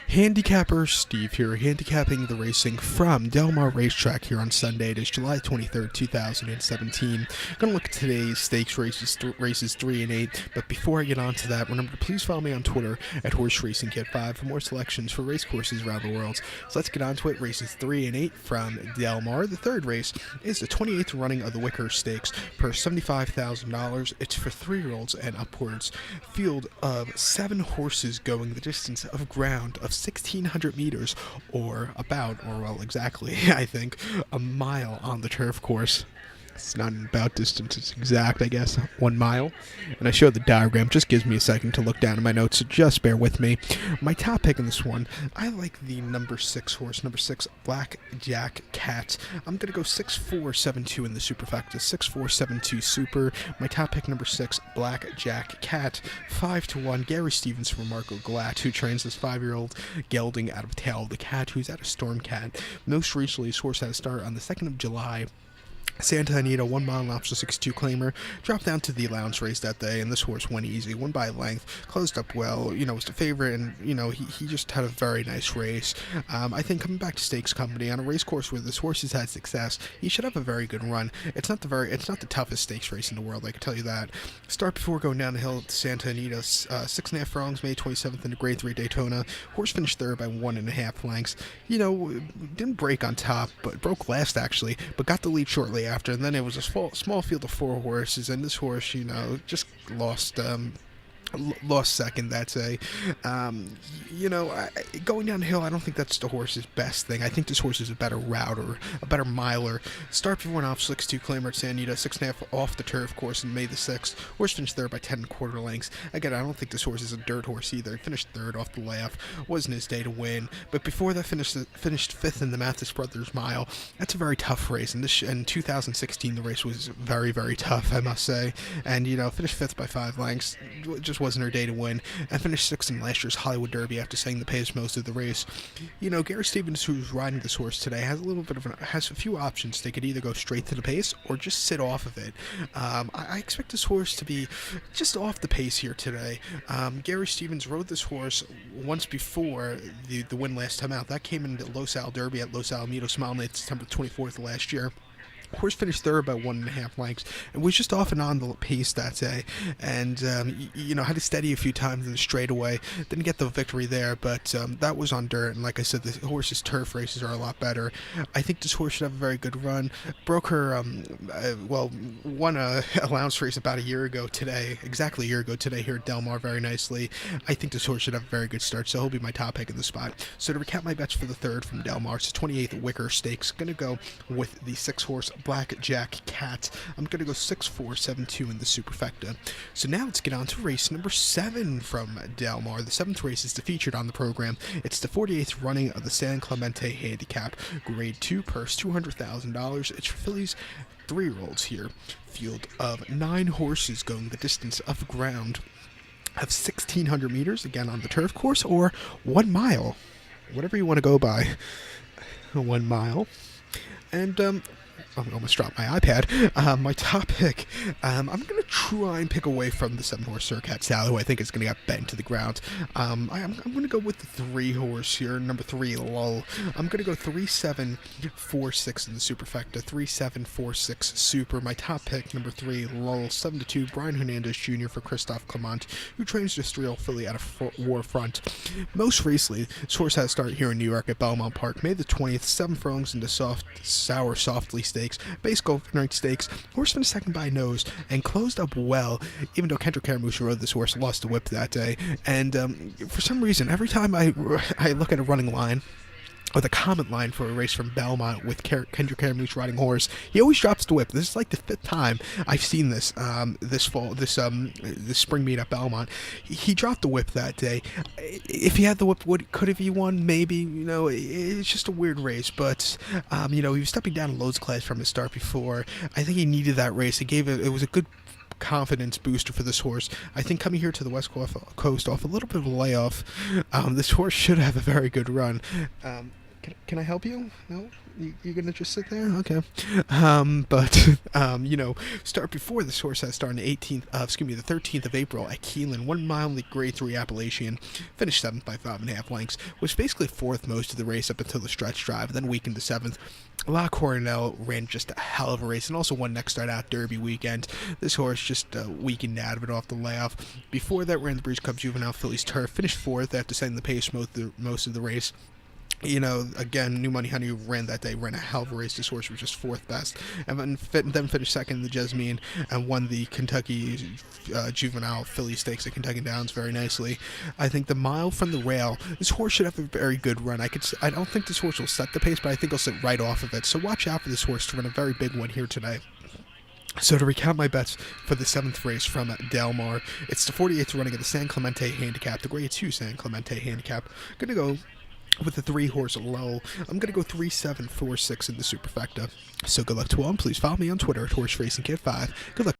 Handicapper Steve here, handicapping the racing from Del Mar Racetrack here on Sunday. It is July 23rd, 2017. Going to look at today's stakes races 3 and 8. But before I get on to that, remember to please follow me on Twitter at Horse Racing Kit 5 for more selections for race courses around the world. So let's get on to it. Races 3 and 8 from Del Mar. The third race is the 28th running of the Wicker Stakes per $75,000. It's for 3-year-olds and upwards. Field of 7 horses going the distance of ground of 1,600 meters, or exactly, I think, a mile on the turf course. It's not about distance, it's exact, I guess, 1 mile. And I showed the diagram, just gives me a second to look down at my notes, so just bear with me. My top pick in this one, I like the number 6 horse, number 6, Black Jack Cat. I'm going to go 6-4-7-2 in the superfecta, 6-4-7-2 super. My top pick, number 6, Black Jack Cat. 5-1, Gary Stevens from Marco Glatt, who trains this 5-year-old gelding out of Tail of the Cat, who's at a Storm Cat. Most recently, his horse had a start on the 2nd of July. Santa Anita, 1 mile and option 62 claimer, dropped down to the allowance race that day, and this horse went easy, won by length, closed up well, was the favorite, and, he just had a very nice race. I think coming back to Stakes Company, on a race course where this horse has had success, he should have a very good run. It's not the toughest stakes race in the world, I can tell you that. Start before going down the hill at Santa Anita, 6.5 furlongs, May 27th in the Grade 3 Daytona. Horse finished third by 1.5 lengths. Didn't break on top, but broke last actually, but got the lead shortly after, and then it was a small field of 4 horses, and this horse, just lost second that day. Going downhill, I don't think that's the horse's best thing. I think this horse is a better router, a better miler. Start before an off 6-2 claimer at Santa Anita, 6.5 off the turf course in May the 6th. Horse finished third by 10.25 lengths. Again, I don't think this horse is a dirt horse either. He finished third off the layoff. Wasn't his day to win. But before that, finished 5th in the Mathis Brothers Mile. That's a very tough race. And in 2016, the race was very, very tough, I must say. And, finished 5th by 5 lengths. Just wasn't her day to win, and finished 6th in last year's Hollywood Derby after setting the pace most of the race. Gary Stevens, who's riding this horse today, has a few options. They could either go straight to the pace or just sit off of it. I expect this horse to be just off the pace here today. Gary Stevens rode this horse once before the win last time out. That came in the Los Al Derby at Los Alamitos Mile Night, September 24th last year. Horse finished third by 1.5 lengths and was just off and on the pace that day, and had to steady a few times in the straightaway. Didn't get the victory there, but that was on dirt, and like I said, the horse's turf races are a lot better. I think this horse should have a very good run. Broke her won a allowance race about exactly a year ago today here at Del Mar very nicely. I think this horse should have a very good start, so he'll be my top pick in the spot. So to recap my bets for the third from Del Mar, it's the 28th Wicker Stakes. Gonna go with the 6 horse Black Jack Cat. I'm going to go 6-4-7-2 in the superfecta. So now let's get on to race number 7 from Del Mar. The 7th race is the featured on the program. It's the 48th running of the San Clemente Handicap. Grade 2 purse, $200,000. It's for fillies, 3-year-olds here. Field of 9 horses going the distance of ground of 1,600 meters, again on the turf course, or 1 mile. Whatever you want to go by. 1 mile. And, I almost dropped my iPad. My top pick, I'm going to try and pick away from the 7-horse Surcat Sally, who I think is going to get bent to the ground. I'm going to go with the 3-horse here, number 3, Lull. I'm going to go 3-7-4-6 in the superfecta, 3-7-4-6 super. My top pick, number 3, Lull, 7-2, Brian Hernandez Jr. for Christophe Clement, who trains this 3-year-old filly out of War Front. Most recently, this horse had a start here in New York at Belmont Park, May the 20th, 7 furlongs into softly stakes, base overnight stakes. Horse finished second by nose and closed up well, even though Kendrick Caramus, who rode this horse, lost the whip that day. And for some reason, every time I look at a running line, or the comment line for a race from Belmont with Kendrick Caramus riding horse, he always drops the whip. This is like the 5th time I've seen this this spring meet at Belmont. He dropped the whip that day. If he had the whip, could have he won? Maybe. It's just a weird race, but he was stepping down in loads class from his start before. I think he needed that race. It was a good confidence booster for this horse. I think coming here to the West Coast off a little bit of a layoff, this horse should have a very good run. Can I help you? No? You're going to just sit there? Okay. Start before this horse has started the 13th of April at Keelan, 1 mile in the Grade 3 Appalachian, finished 7th by 5.5 lengths, was basically 4th most of the race up until the stretch drive, then weakened to 7th. La Coronel ran just a hell of a race and also won next start out Derby weekend. This horse just weakened out of it off the layoff. Before that, ran the Breeze Cup Juvenile Phillies Turf, finished 4th after setting the pace most of the race. Again, New Money Honey ran that day, ran a hell of a race. This horse was just 4th best, and then finished 2nd in the Jasmine and won the Kentucky Juvenile Philly Stakes at Kentucky Downs very nicely. I think the mile from the rail, this horse should have a very good run. I don't think this horse will set the pace, but I think he'll sit right off of it. So watch out for this horse to run a very big one here today. So to recount my bets for the 7th race from Del Mar, it's the 48th running of the San Clemente Handicap, the Grade 2 San Clemente Handicap. Gonna go with the 3-horse low. I'm going to go 3, 7, 4, 6 in the superfecta. So good luck to all, and please follow me on Twitter at HorseRacingKid5. Good luck.